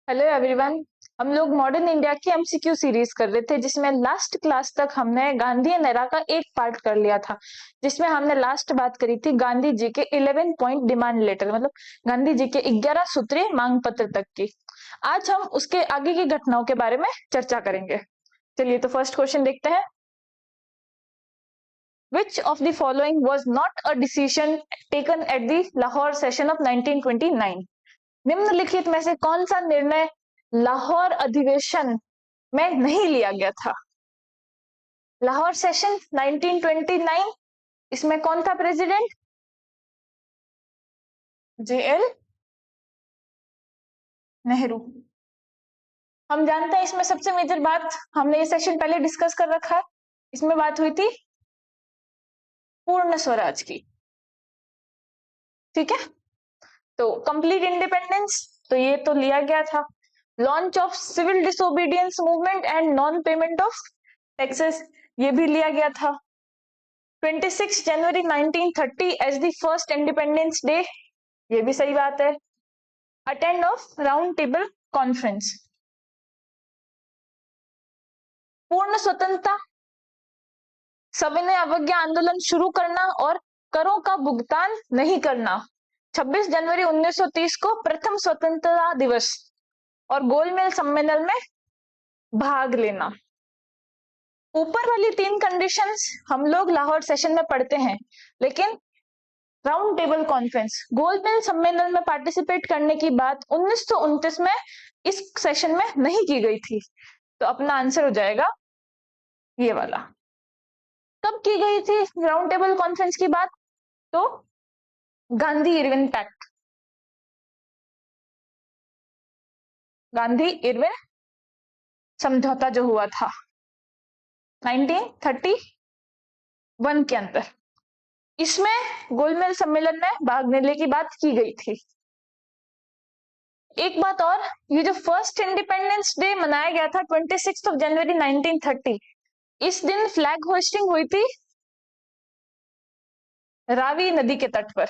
Hello everyone. हम लोग modern India की एमसीक्यू सीरीज कर रहे थे जिसमें लास्ट क्लास तक हमने गांधी एंड एरा का एक पार्ट कर लिया था, जिसमें हमने लास्ट बात करी थी गांधी जी के 11 पॉइंट डिमांड लेटर मतलब गांधी जी के 11 सूत्रीय मांग पत्र तक की। आज हम उसके आगे की घटनाओं के बारे में चर्चा करेंगे। चलिए तो फर्स्ट क्वेश्चन देखते हैं। Which of the following was not a decision taken at the Lahore session of 1929? निम्नलिखित में से कौन सा निर्णय लाहौर अधिवेशन में नहीं लिया गया था? लाहौर सेशन 1929, इसमें कौन था प्रेसिडेंट? जेएल नेहरू। हम जानते हैं इसमें सबसे मेजर बात, हमने ये सेशन पहले डिस्कस कर रखा है, इसमें बात हुई थी पूर्ण स्वराज की। ठीक है, तो कंप्लीट इंडिपेंडेंस तो ये तो लिया गया था। Launch of civil disobedience movement and non payment of taxes, ये भी लिया गया था। 26 January 1930 as the first independence day, ये भी सही बात है। Attend of round table conference. पूर्ण स्वतंत्रता, सविनय अवज्ञा आंदोलन शुरू करना और करों का भुगतान नहीं करना। 26 जनवरी 1930 को प्रथम स्वतंत्रता दिवस और गोलमेज सम्मेलन में भाग लेना। ऊपर वाली तीन कंडीशंस हम लोग लाहौर सेशन में पढ़ते हैं, लेकिन राउंड टेबल कॉन्फ्रेंस गोलमेज सम्मेलन में पार्टिसिपेट करने की बात 1929 में इस सेशन में नहीं की गई थी, तो अपना आंसर हो जाएगा ये वाला। कब की गई थी राउंड टेबल कॉन्फ्रेंस की बात? तो Gandhi Irwin pact, Gandhi Irwin समझौता जो हुआ था 1931 के अंदर, इसमें गोलमेज सम्मेलन में भाग लेने की बात की गई थी। एक बात और, ये जो फर्स्ट इंडिपेंडेंस डे मनाया गया था 26 जनवरी 1930, इस दिन फ्लैग होस्टिंग हुई थी रावी नदी के तट पर।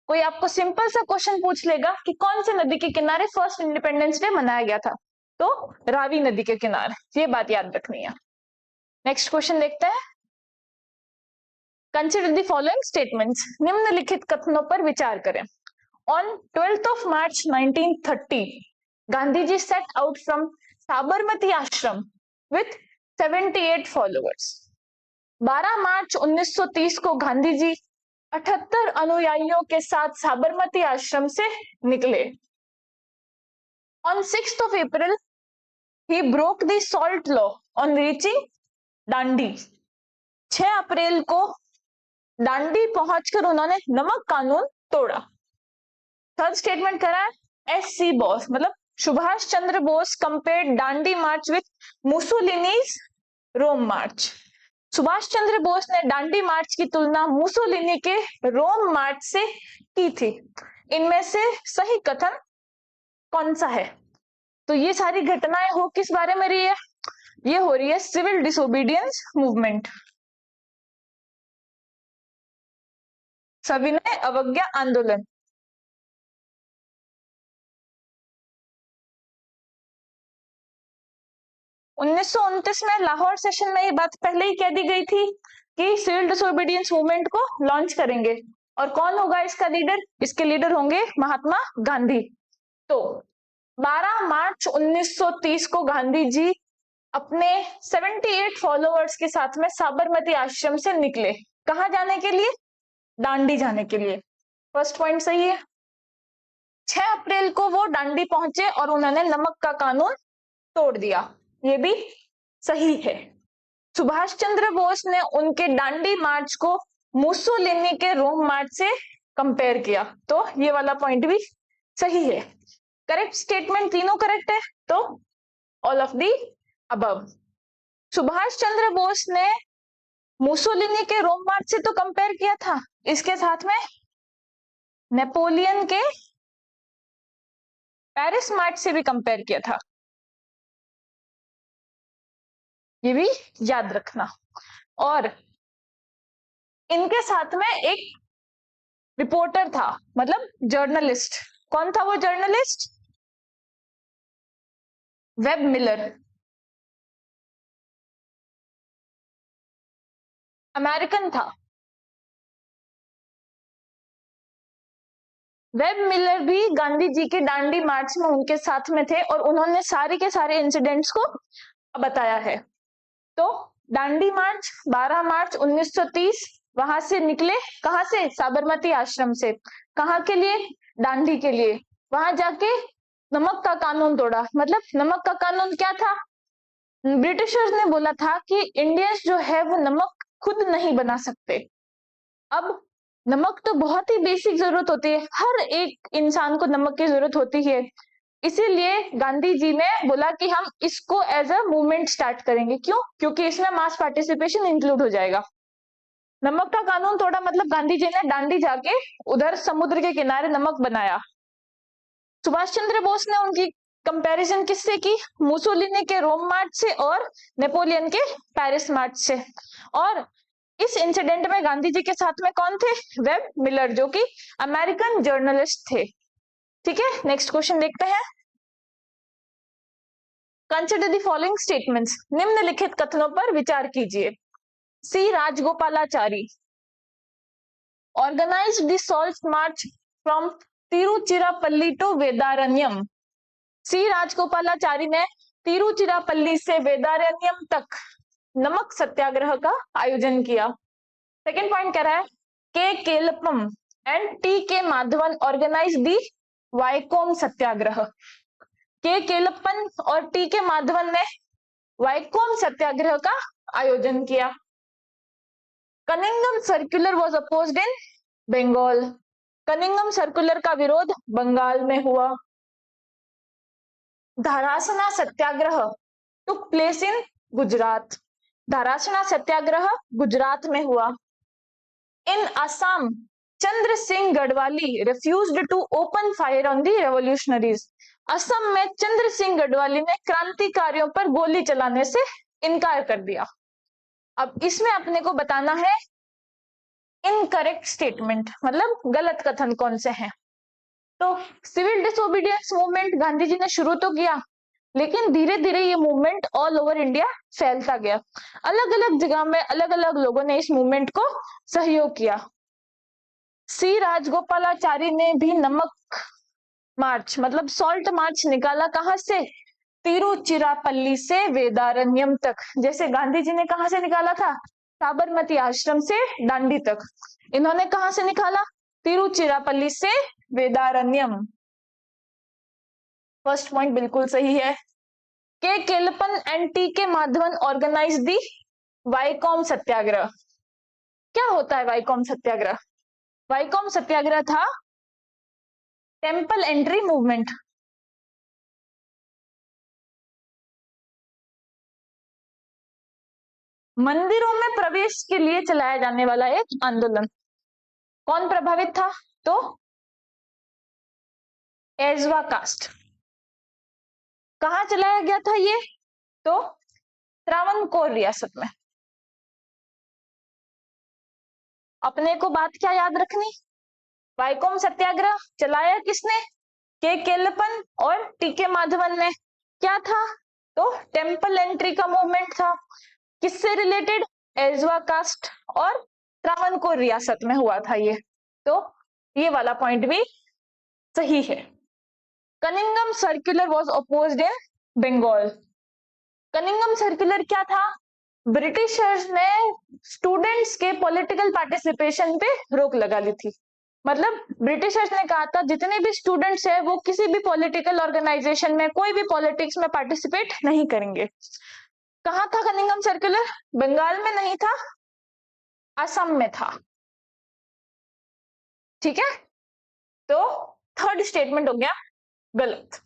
कोई आपको सिंपल सा क्वेश्चन पूछ लेगा कि कौन सी नदी के किनारे फर्स्ट इंडिपेंडेंस डे मनाया गया था, तो रावी नदी के किनारे, ये बात याद रखनी है। नेक्स्ट क्वेश्चन देखते हैं। कंसिडर द फॉलोइंग स्टेटमेंट्स, निम्नलिखित कथनों पर विचार करें। On 12th of March 1930, Gandhi ji set out from Sabarmati Ashram with 78 followers. 12 मार्च 1930 को गांधी जी 78 अनुयायियों के साथ साबरमती आश्रम से निकले। On 6th of April, he broke the salt law on reaching डांडी। 6 अप्रैल को डांडी पहुंचकर उन्होंने नमक कानून तोड़ा। थर्ड स्टेटमेंट करा है एस.सी. बोस मतलब Subhash Chandra Bose compared Dandi march with Mussolini's Rome march. Subhash Chandra Bose ने डांडी मार्च की तुलना मुसोलिनी के रोम मार्च से की थी। इनमें से सही कथन कौन सा है? तो ये सारी घटनाएं हो किस बारे में रही है? ये हो रही है सिविल डिसोबीडियंस मूवमेंट, सविनय अवज्ञा आंदोलन। उन्नीस में लाहौर सेशन में ये बात पहले ही कह दी गई थी कि सिविल डिसोबीडियंस मूवमेंट को लॉन्च करेंगे, और कौन होगा इसका लीडर? इसके लीडर होंगे महात्मा गांधी। तो 12 मार्च 1930 को गांधी जी अपने 78 फॉलोअर्स के साथ में साबरमती आश्रम से निकले। कहां जाने के लिए? डांडी जाने के लिए। फर्स्ट पॉइंट सही है। 6 अप्रैल को वो डांडी पहुंचे और उन्होंने नमक का कानून तोड़ दिया, ये भी सही है। सुभाष चंद्र बोस ने उनके डांडी मार्च को मुसोलिनी के रोम मार्च से कंपेयर किया, तो ये वाला पॉइंट भी सही है। करेक्ट स्टेटमेंट तीनों करेक्ट है, तो all of the above. Subhash Chandra Bose ने मुसोलिनी के रोम मार्च से तो कंपेयर किया था, इसके साथ में नेपोलियन के पेरिस मार्च से भी कंपेयर किया था, ये भी याद रखना। और इनके साथ में एक रिपोर्टर था, मतलब जर्नलिस्ट, कौन था वो जर्नलिस्ट? Web Miller. अमेरिकन था। वेब मिलर भी गांधी जी के दांडी मार्च में उनके साथ में थे और उन्होंने सारे के सारे इंसिडेंट्स को बताया है। तो दांडी मार्च 12 मार्च 1930 वहां से निकले, कहां से? साबरमती आश्रम से। कहां के लिए? दांडी के लिए। वहां जाके नमक का कानून तोड़ा। मतलब नमक का कानून क्या था? ब्रिटिशर्स ने बोला था कि इंडियंस जो है वो नमक खुद नहीं बना सकते। अब नमक तो बहुत ही बेसिक जरूरत होती है, हर एक इंसान को नमक की जरूरत होती है। इसीलिए गांधी जी ने बोला कि हम इसको एज अ मूवमेंट स्टार्ट करेंगे। क्यों? क्योंकि इसमें मास पार्टिसिपेशन इंक्लूड हो जाएगा। नमक का कानून तोड़ा मतलब गांधी जी ने दांडी जाके उधर समुद्र के किनारे नमक बनाया। सुभाष चंद्र बोस ने उनकी कंपैरिजन किससे की? मुसोलिनी के रोम मार्च से और नेपोलियन के पेरिस मार्च से। और इस इंसिडेंट में गांधी जी के साथ में कौन थे? वेब मिलर, जो कि अमेरिकन जर्नलिस्ट थे। ठीक है, नेक्स्ट क्वेश्चन देखते हैं। कंसिडर द फॉलोइंग स्टेटमेंट्स, निम्नलिखित कथनों पर विचार कीजिए। C Rajagopalachari organized the salt march from Tiruchirappalli to Vedaranyam. C Rajagopalachari ने तिरुचिरापल्ली से वेदारण्यम तक नमक सत्याग्रह का आयोजन किया। सेकेंड पॉइंट कह रहा है के केलपम and T K Madhavan organise the Viacom सत्याग्रह। के केलप्पन और टी के माधवन ने वाइकोम सत्याग्रह का आयोजन किया। Cunningham circular was opposed in Bengal. Cunningham circular का विरोध बंगाल में हुआ। Dharasana satyagraha took place in Gujarat. Dharasana satyagraha Gujarat में हुआ। In Assam Chandra Singh Garhwali refused to open fire on the revolutionaries. Assam में चंद्र सिंह गढ़वाली ने क्रांतिकारियों पर गोली चलाने से इनकार कर दिया। अब इसमें अपने को बताना है इनकरेक्ट स्टेटमेंट, मतलब गलत कथन कौन से हैं। तो civil disobedience movement Gandhi ji ने शुरू तो किया, लेकिन धीरे धीरे ये मूवमेंट ऑल ओवर इंडिया फैलता गया। अलग अलग जगह में अलग अलग लोगों ने इस मूवमेंट को सहयोग किया। सी राजगोपालाचारी ने भी नमक मार्च मतलब सॉल्ट मार्च निकाला। कहां से? तिरुचिरापल्ली से वेदारण्यम तक। जैसे गांधी जी ने कहां से निकाला था? साबरमती आश्रम से दांडी तक। इन्होंने कहां से निकाला? तिरुचिरापल्ली से वेदारण्यम। फर्स्ट पॉइंट बिल्कुल सही है। के केलपन and T K Madhavan organise दी वाइकॉम सत्याग्रह। क्या होता है वाइकॉम सत्याग्रह? वाइकॉम सत्याग्रह था टेम्पल एंट्री मूवमेंट। मंदिरों में प्रवेश के लिए चलाया जाने वाला एक आंदोलन। कौन प्रभावित था? तो एजवा कास्ट। कहां चलाया गया था ये? तो त्रावणकोर रियासत में। अपने को बात क्या याद रखनी? वाइकोम सत्याग्रह चलाया किसने? के केलपन और टीके माधवन ने। क्या था? तो टेम्पल एंट्री का मूवमेंट था। किससे रिलेटेड? एजवा कास्ट और त्रावणकोर रियासत में हुआ था ये। तो ये वाला पॉइंट भी सही है। Cunningham circular was opposed in Bengal. Cunningham circular क्या था? ब्रिटिशर्स ने स्टूडेंट्स के पॉलिटिकल पार्टिसिपेशन पे रोक लगा ली थी। मतलब ब्रिटिशर्स ने कहा था जितने भी स्टूडेंट्स है वो किसी भी पॉलिटिकल ऑर्गेनाइजेशन में, कोई भी पॉलिटिक्स में पार्टिसिपेट नहीं करेंगे। कहां था कनिंगम सर्कुलर? बंगाल में नहीं था, असम में था। ठीक है, तो थर्ड स्टेटमेंट हो गया गलत।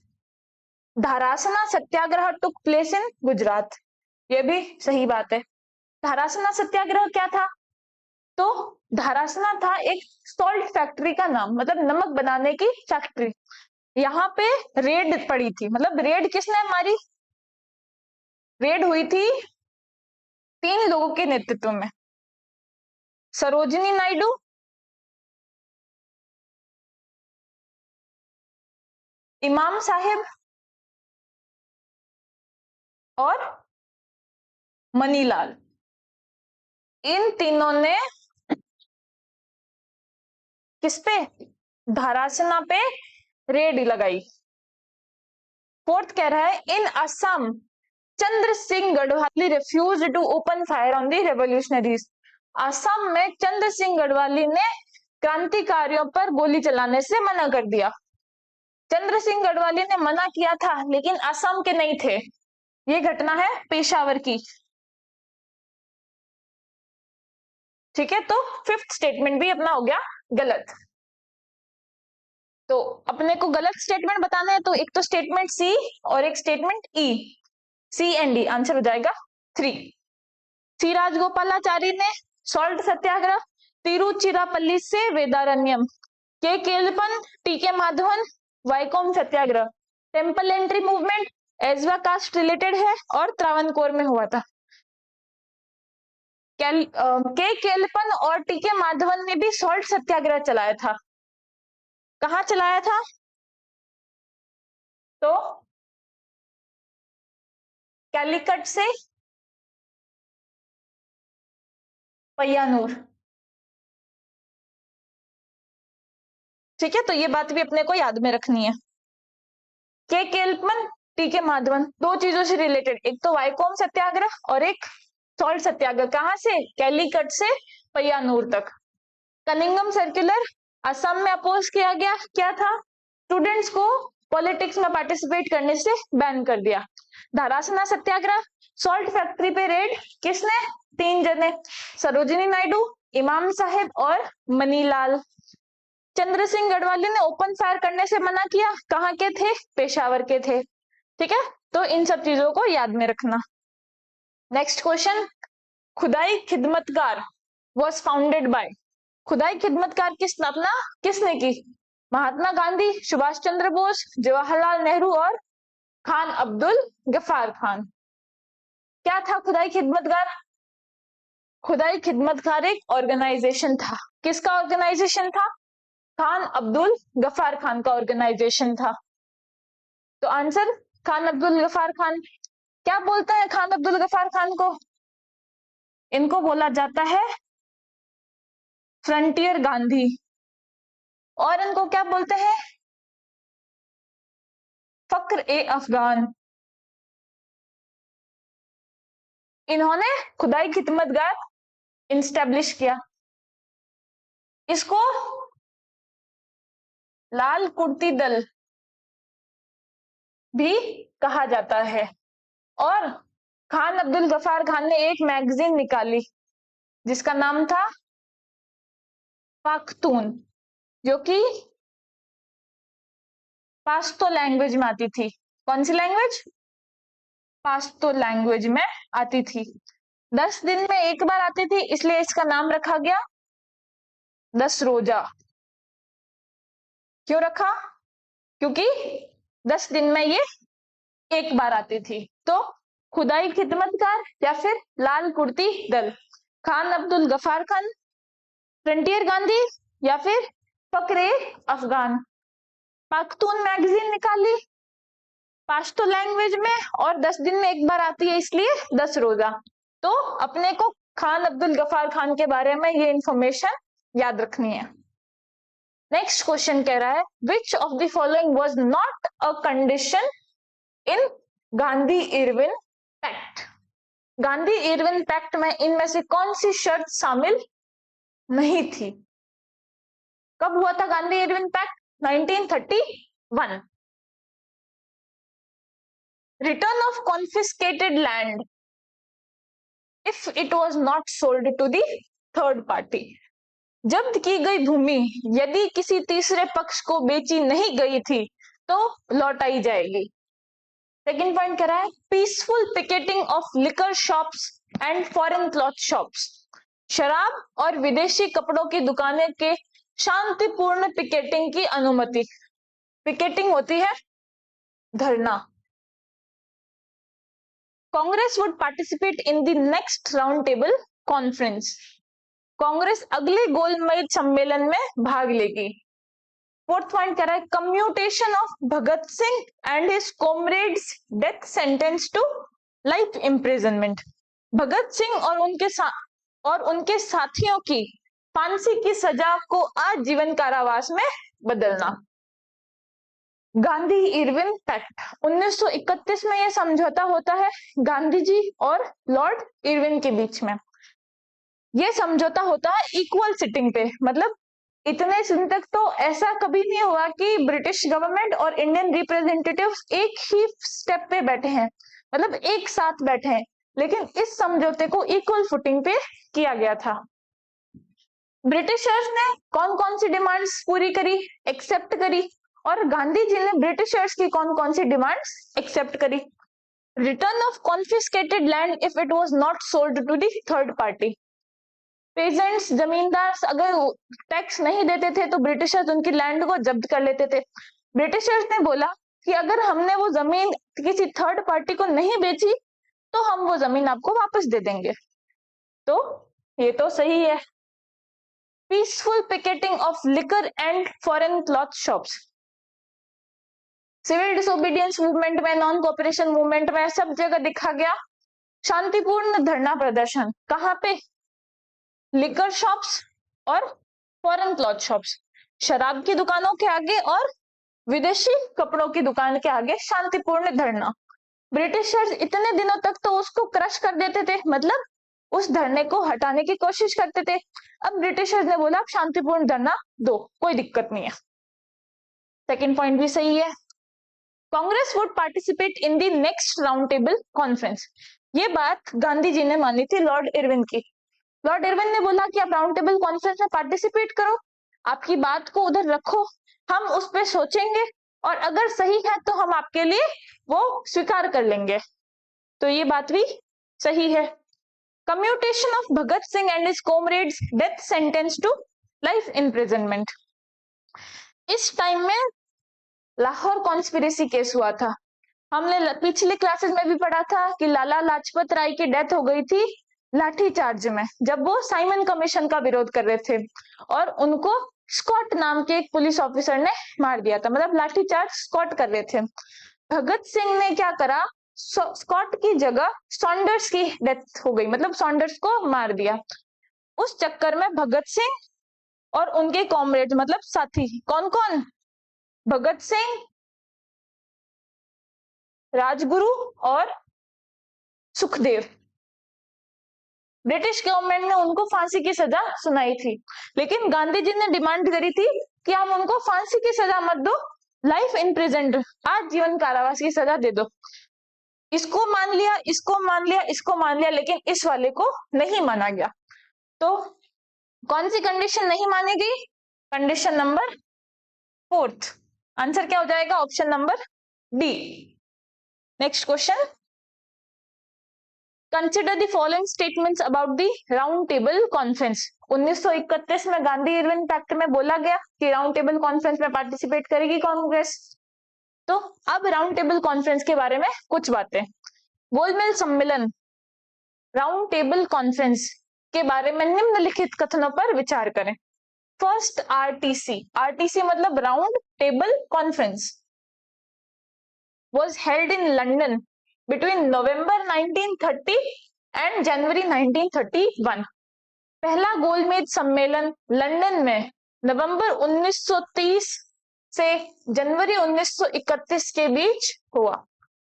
Dharasana satyagraha took place in Gujarat, ये भी सही बात है। धारासना सत्याग्रह क्या था? तो धारासना था एक सॉल्ट फैक्ट्री का नाम, मतलब नमक बनाने की फैक्ट्री। यहाँ पे रेड पड़ी थी। मतलब रेड किसने मारी? रेड हुई थी 3 लोगों के नेतृत्व में। सरोजिनी नायडू, इमाम साहेब और मनीलाल, इन तीनों ने किस पे, धारासना पे रेड लगाई। फोर्थ कह रहा है in Assam Chandra Singh Garhwali refuse to open fire on the revolutionaries. Assam में चंद्र सिंह गढ़वाली ने क्रांतिकारियों पर गोली चलाने से मना कर दिया। चंद्र सिंह गढ़वाली ने मना किया था लेकिन असम के नहीं थे। ये घटना है पेशावर की। ठीक है, तो फिफ्थ स्टेटमेंट भी अपना हो गया गलत। तो अपने को गलत स्टेटमेंट बताना है, तो एक तो स्टेटमेंट सी और एक statement E, C and D answer हो जाएगा 3। सी राजगोपालाचारी ने सॉल्ट सत्याग्रह, तिरुचिरापल्ली से वेदारण्यम, के Kelappan, T K Madhavan, Vaikom satyagraha, temple entry movement Ezhava caste related है और त्रावणकोर में हुआ था। के केलपन और टी के माधवन ने भी सॉल्ट सत्याग्रह चलाया था। कहाँ चलाया था? तो कैलिकट से पय्यानूर। ठीक है, तो ये बात भी अपने को याद में रखनी है। के केलपन, टी के माधवन, दो चीजों से रिलेटेड, एक तो वाइकोम सत्याग्रह और एक सॉल्ट सत्याग्रह। कहां से? कैलिकट से पय्यानूर तक। कनिंगम सर्कुलर असम में अपोज किया गया, क्या था? स्टूडेंट्स को पॉलिटिक्स में पार्टिसिपेट करने से बैन कर दिया। धारासना सत्याग्रह, सॉल्ट फैक्ट्री पे रेड, किसने? 3 जने, सरोजिनी नायडू, इमाम साहेब और मनीलाल। चंद्र सिंह गढ़वाली ने ओपन फायर करने से मना किया, कहाँ के थे? पेशावर के थे। ठीक है, तो इन सब चीजों को याद में रखना। नेक्स्ट क्वेश्चन, खुदाई खिदमतगार वॉज फाउंडेड बाय, खुदाई खिदमतगार की स्थापना किसने की? महात्मा गांधी, सुभाष चंद्र बोस, जवाहरलाल नेहरू और खान अब्दुल गफार खान। क्या था खुदाई खिदमतगार? खुदाई खिदमतगार एक ऑर्गेनाइजेशन था। किसका ऑर्गेनाइजेशन था? खान अब्दुल गफार खान का ऑर्गेनाइजेशन था। तो आंसर खान अब्दुल गफार खान। क्या बोलते हैं खान अब्दुल गफार खान को? इनको बोला जाता है फ्रंटियर गांधी, और इनको क्या बोलते हैं? फक्र ए अफगान। इन्होंने खुदाई खिदमतगार इंस्टेब्लिश किया। इसको लाल कुर्ती दल भी कहा जाता है। और खान अब्दुल गफार खान ने एक मैगजीन निकाली जिसका नाम था पाख्तून, जो कि पाश्तो लैंग्वेज में आती थी। कौन सी लैंग्वेज? पाश्तो लैंग्वेज में आती थी। 10 दिन में एक बार आती थी, इसलिए इसका नाम रखा गया 10 रोजा। क्यों रखा? क्योंकि 10 दिन में ये एक बार आती थी। तो खुदाई खिदमतगार या फिर लाल कुर्ती दल, खान अब्दुल गफार खान, फ्रंटियर गांधी या फिर फकरे अफगान। पाख्तून मैगजीन निकाली पाश्तो लैंग्वेज में और 10 दिन में एक बार आती है, इसलिए 10 रोजा। तो अपने को खान अब्दुल गफार खान के बारे में ये इंफॉर्मेशन याद रखनी है। नेक्स्ट क्वेश्चन कह रहा है which of the following was not a condition in Gandhi Irwin pact. Gandhi Irwin pact में इनमें से कौन सी शर्त शामिल नहीं थी? कब हुआ था Gandhi Irwin pact? 1931। Return of confiscated land if it was not sold to the third party. जब्त की गई भूमि यदि किसी तीसरे पक्ष को बेची नहीं गई थी तो लौटाई जाएगी। सेकेंड पॉइंट कह रहा है peaceful picketing of liquor shops and foreign cloth shops. शराब और विदेशी कपड़ों की दुकानें के शांतिपूर्ण पिकेटिंग की अनुमति। पिकेटिंग होती है धरना। Congress would participate in the next round table conference. Congress अगले गोलमेज सम्मेलन में भाग लेगी। फोर्थ पॉइंट कह रहा है commutation of Bhagat Singh and his comrades death sentence to life imprisonment. Bhagat Singh और उनके साथियों की फांसी की सजा को आजीवन कारावास में बदलना। गांधी इरविन पैक्ट 1931 में यह समझौता होता है गांधी जी और लॉर्ड इरविन के बीच में। यह समझौता होता है इक्वल सिटिंग पे, मतलब इतने दिन तक तो ऐसा कभी नहीं हुआ कि ब्रिटिश गवर्नमेंट और इंडियन रिप्रेजेंटेटिव्स एक ही स्टेप पे बैठे हैं, मतलब एक साथ बैठे हैं, लेकिन इस समझौते को इक्वल फुटिंग पे किया गया था। ब्रिटिशर्स ने कौन कौन सी डिमांड्स पूरी करी, एक्सेप्ट करी, और गांधी जी ने ब्रिटिशर्स की कौन कौन सी डिमांड्स एक्सेप्ट करी। Return of confiscated land if it was not sold to the third party. Peasants, जमींदार अगर टैक्स नहीं देते थे तो ब्रिटिशर्स उनकी लैंड को जब्त कर लेते थे। ब्रिटिशर्स ने बोला कि अगर हमने वो जमीन किसी थर्ड पार्टी को नहीं बेची तो हम वो जमीन आपको वापस दे देंगे। तो ये तो सही है। Peaceful picketing of liquor and foreign cloth shops. Civil disobedience movement में, नॉन कोऑपरेशन मूवमेंट में सब जगह दिखा गया शांतिपूर्ण धरना प्रदर्शन। कहाँ पे? लिकर शॉप्स और फॉरेन क्लॉथ शॉप्स, शराब की दुकानों के आगे और विदेशी कपड़ों की दुकान के आगे शांतिपूर्ण धरना। ब्रिटिशर्स इतने दिनों तक तो उसको क्रश कर देते थे, मतलब उस धरने को हटाने की कोशिश करते थे। अब ब्रिटिशर्स ने बोला आप शांतिपूर्ण धरना दो, कोई दिक्कत नहीं है। सेकंड पॉइंट भी सही है। Congress would participate in the next round table conference. ये बात गांधी जी ने मानी थी लॉर्ड इरविन की। लॉर्ड इरविन ने बोला कि आप राउंड टेबल कॉन्फ्रेंस में पार्टिसिपेट करो, आपकी बात को उधर रखो, हम उस पर सोचेंगे और अगर सही है तो हम आपके लिए वो स्वीकार कर लेंगे। तो ये बात भी सही है। Commutation of Bhagat Singh and his comrades death sentence to life imprisonment. इस टाइम में लाहौर कॉन्स्पिरेसी केस हुआ था। हमने पिछले क्लासेस में भी पढ़ा था कि लाला लाजपत राय की डेथ हो गई थी लाठी चार्ज में, जब वो साइमन कमीशन का विरोध कर रहे थे और उनको स्कॉट नाम के एक पुलिस ऑफिसर ने मार दिया था, मतलब लाठी चार्ज स्कॉट कर रहे थे। भगत सिंह ने क्या करा, स्कॉट की जगह सॉन्डर्स की डेथ हो गई, मतलब सॉन्डर्स को मार दिया। उस चक्कर में भगत सिंह और उनके कॉमरेड, मतलब साथी, कौन कौन? भगत सिंह, राजगुरु और सुखदेव। ब्रिटिश गवर्नमेंट ने उनको फांसी की सजा सुनाई थी, लेकिन गांधी जी ने डिमांड करी थी कि हम उनको फांसी की सजा मत दो, लाइफ इम्प्रिजन्ड, आजीवन कारावास की सजा दे दो। इसको मान लिया, इसको मान लिया, इसको मान लिया, लेकिन इस वाले को नहीं माना गया। तो कौन सी कंडीशन नहीं मानी गई? Condition number 4। आंसर क्या हो जाएगा? Option number D. Next question, consider the following statements about the round table conference. 1931 में गांधी इरविन पैक्ट में बोला गया कि राउंड टेबल कॉन्फ्रेंस में पार्टिसिपेट करेगी कांग्रेस। तो अब राउंड टेबल कॉन्फ्रेंस के बारे में कुछ बातें। गोलमेज सम्मेलन राउंड टेबल कॉन्फ्रेंस के बारे में निम्नलिखित कथनों पर विचार करें। First, RTC. आरटीसी मतलब round table conference was held in London between November 1930 and January 1931. पहला गोलमेज सम्मेलन लंदन में नवंबर 1930 से जनवरी 1931 के बीच हुआ।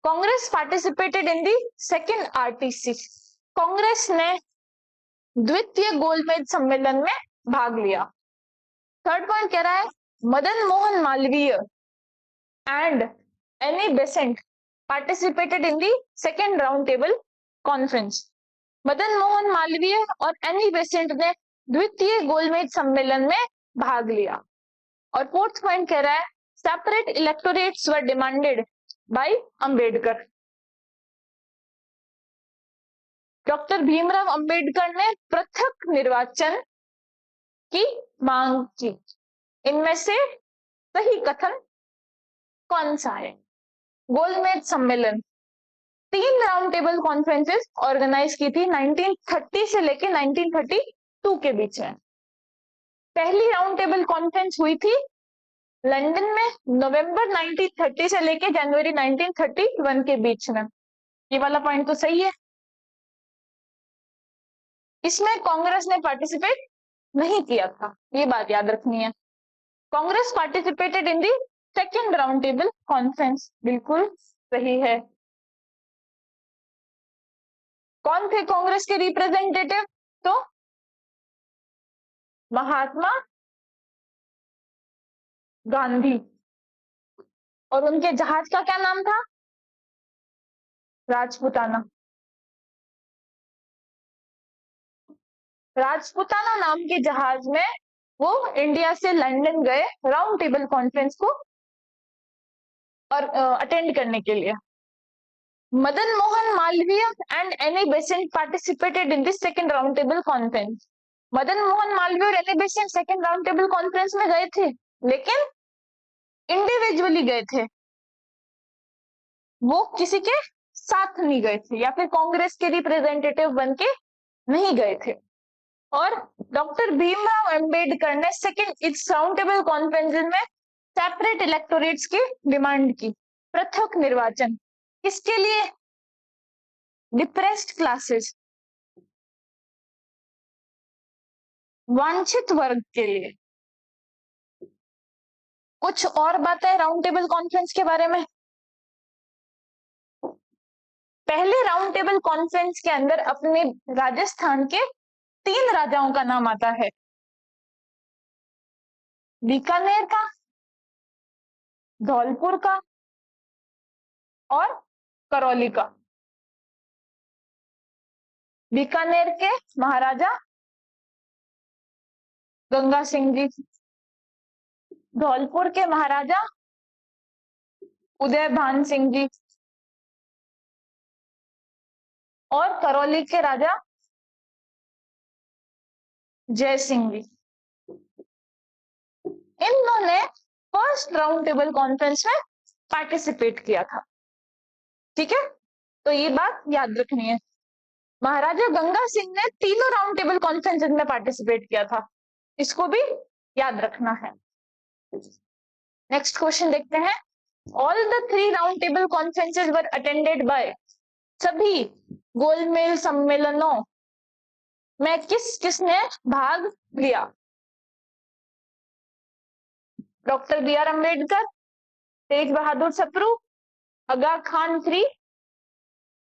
Congress participated in the second RTC. Congress ने द्वितीय गोलमेज सम्मेलन में भाग लिया। थर्ड पॉइंट कह रहा है Madan Mohan Malaviya and Annie Besant participated in the second round table conference. Madan Mohan Malaviya और एनी बेसेंट ने द्वितीय गोलमेज सम्मेलन में भाग लिया। और फोर्थ पॉइंट कह रहा है separate electorates were demanded by Ambedkar. Doctor Bhimrao Ambedkar ने पृथक निर्वाचन की मांग की। इनमें से सही कथन कौन सा है? गोलमेज सम्मेलन 3 राउंड टेबल कॉन्फ्रेंसेस ऑर्गेनाइज की थी 1930 से लेकर 1932 के बीच में। पहली राउंड टेबल कॉन्फ्रेंस हुई थी लंदन में नवंबर 1930 से लेके जनवरी 1931 के बीच में। ये वाला पॉइंट तो सही है। इसमें कांग्रेस ने पार्टिसिपेट नहीं किया था, ये बात याद रखनी है। Congress participated in the second round table conference, बिल्कुल सही है। कौन थे कांग्रेस के रिप्रेजेंटेटिव? तो महात्मा गांधी। और उनके जहाज का क्या नाम था? राजपुताना। राजपुताना नाम के जहाज में वो इंडिया से लंदन गए राउंड टेबल कॉन्फ्रेंस को और अटेंड करने के लिए। Madan Mohan Malaviya and Annie Besant participated in this second round table conference. Madan Mohan Malaviya और Annie Besant second round table conference में गए थे, लेकिन इंडिविजुअली गए थे, वो किसी के साथ नहीं गए थे या फिर कांग्रेस के रिप्रेजेंटेटिव बन के नहीं गए थे। और डॉक्टर भीमराव अंबेडकर ने सेकंड इस राउंड टेबल कॉन्फ्रेंस में सेपरेट इलेक्टोरेट्स की डिमांड की, पृथक निर्वाचन। किसके लिए? डिप्रेस्ड क्लासेस, वांछित वर्ग के लिए। कुछ और बातें राउंड टेबल कॉन्फ्रेंस के बारे में। पहले राउंड टेबल कॉन्फ्रेंस के अंदर अपने राजस्थान के 3 राजाओं का नाम आता है, बीकानेर का, धौलपुर का और करौली का। बीकानेर के महाराजा गंगा सिंह जी, धौलपुर के महाराजा उदय भान सिंह जी और करौली के राजा जय सिंह जी। इन्होंने फर्स्ट राउंड टेबल कॉन्फ्रेंस में पार्टिसिपेट किया था। ठीक है, तो ये बात याद रखनी है। महाराजा गंगा सिंह ने तीनों राउंड टेबल कॉन्फ्रेंस में पार्टिसिपेट किया था, इसको भी याद रखना है। नेक्स्ट क्वेश्चन देखते हैं। All the 3 round table conferences were attended by, सभी गोलमेल सम्मेलनों में किसने भाग लिया? डॉक्टर बी आर अम्बेडकर, तेज बहादुर सप्रू, आगा खान 3,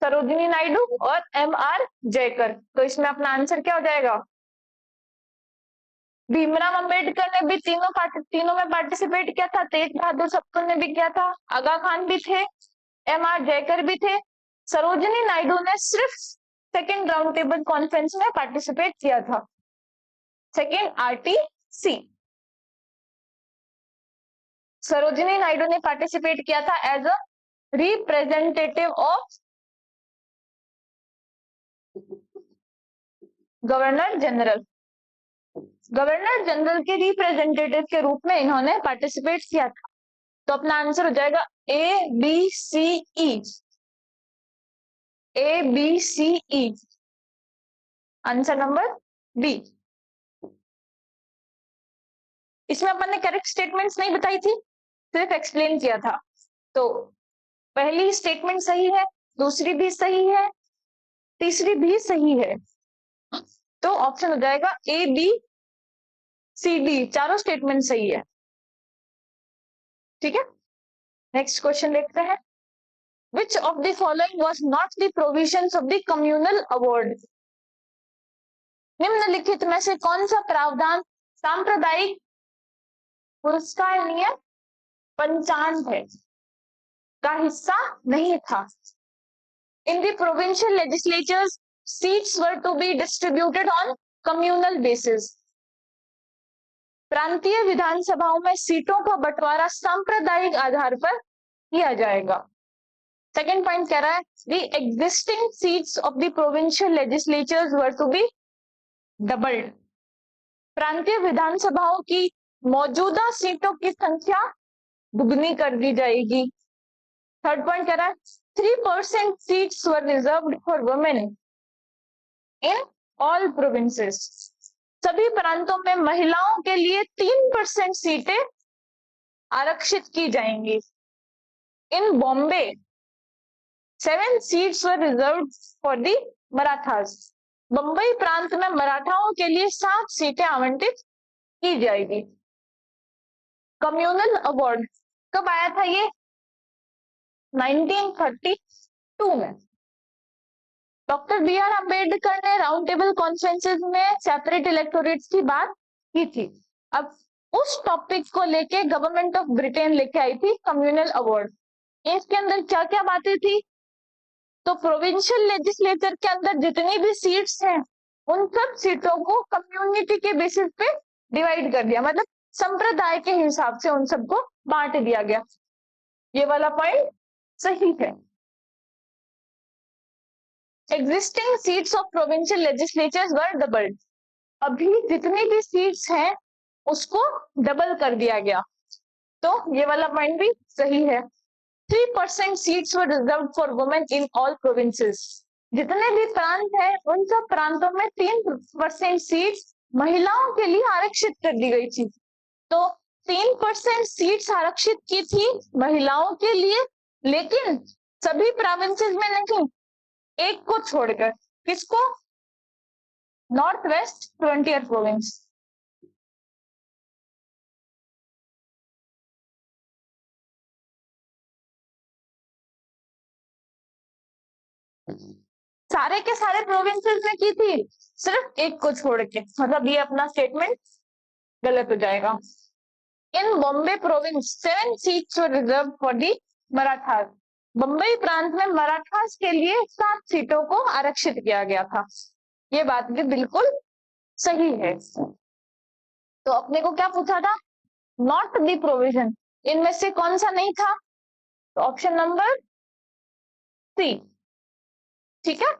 सरोजिनी नायडू और एम आर जयकर। तो इसमें अपना आंसर क्या हो जाएगा? भीमराव अंबेडकर ने भी तीनों में पार्टिसिपेट किया था, तेज बहादुर सप्रू ने भी किया था, आगा खान भी थे, एम आर जयकर भी थे। सरोजिनी नायडू ने सिर्फ सेकेंड राउंड टेबल कॉन्फ्रेंस में पार्टिसिपेट किया था, सेकेंड आरटीसी। सरोजिनी नायडू ने पार्टिसिपेट किया था as a representative of governor general. Governor general के रिप्रेजेंटेटिव के रूप में इन्होंने पार्टिसिपेट किया था। तो अपना आंसर हो जाएगा A B C E, A B C E, answer number B. इसमें अपन ने करेक्ट स्टेटमेंट्स नहीं बताई थी, सिर्फ एक्सप्लेन किया था। तो पहली स्टेटमेंट सही है, दूसरी भी सही है, तीसरी भी सही है, तो ऑप्शन हो जाएगा ए बी सी डी, चारों स्टेटमेंट सही है। ठीक है, नेक्स्ट क्वेश्चन देखते हैं। Which of the following was not the provisions of the communal award? निम्नलिखित में से कौन सा प्रावधान सांप्रदायिक पुरस्कार नियम 95 का हिस्सा नहीं था? In the provincial legislatures, seats were to be distributed on communal basis. प्रांतीय विधानसभाओं में सीटों का बंटवारा सांप्रदायिक आधार पर किया जाएगा। सेकेंड पॉइंट कह रहा है the existing seats of the provincial legislatures were to be doubled. प्रांतीय विधानसभाओं की मौजूदा सीटों की संख्या दुगनी कर दी जाएगी। थर्ड पॉइंट कह रहा है 3% seats were reserved for women in all provinces. सभी प्रांतों में महिलाओं के लिए 3% सीटें आरक्षित की जाएंगी। In Bombay 7 seats were reserve for the Marathas. Bombay प्रांत में मराठाओं के लिए 7 सीटें आवंटित की जाएगी। कम्युनल अवार्ड कब आया था ये? 1932 में। डॉक्टर बी आर अम्बेडकर ने राउंड टेबल कॉन्फ्रेंसेस में सेपरेट इलेक्टोरेट्स की बात की थी। अब उस टॉपिक को लेके गवर्नमेंट ऑफ ब्रिटेन लेके आई थी कम्युनल अवार्ड। इसके अंदर क्या क्या बातें थी? तो प्रोविंशियल लेजिस्लेचर के अंदर जितनी भी सीट्स हैं उन सब सीटों को कम्युनिटी के बेसिस पे डिवाइड कर दिया, मतलब संप्रदाय के हिसाब से उन सबको बांट दिया गया। ये वाला पॉइंट सही है। Existing seats of provincial legislatures were doubled. अभी जितनी भी सीट्स हैं उसको डबल कर दिया गया, तो ये वाला पॉइंट भी सही है। 3% seats were reserve for women in all provinces. जितने भी प्रांत हैं उन सब प्रांतों में 3% सीट्स महिलाओं के लिए आरक्षित कर दी गई थी। तो 3% सीट्स आरक्षित की थी महिलाओं के लिए, लेकिन सभी प्रोविंसेस में नहीं, एक को छोड़कर। किसको? North west frontier province. सारे के सारे प्रोविंसेस में की थी, सिर्फ एक को छोड़ के, मतलब ये अपना स्टेटमेंट गलत हो जाएगा। In Bombay province 7 seats were reserve for the Marathas. Bombay प्रांत में मराठास के लिए 7 सीटों को आरक्षित किया गया था। ये बात भी बिल्कुल सही है। तो अपने को क्या पूछा था? नॉट दी प्रोविजन, इनमें से कौन सा नहीं था? तो ऑप्शन नंबर सी। ठीक है,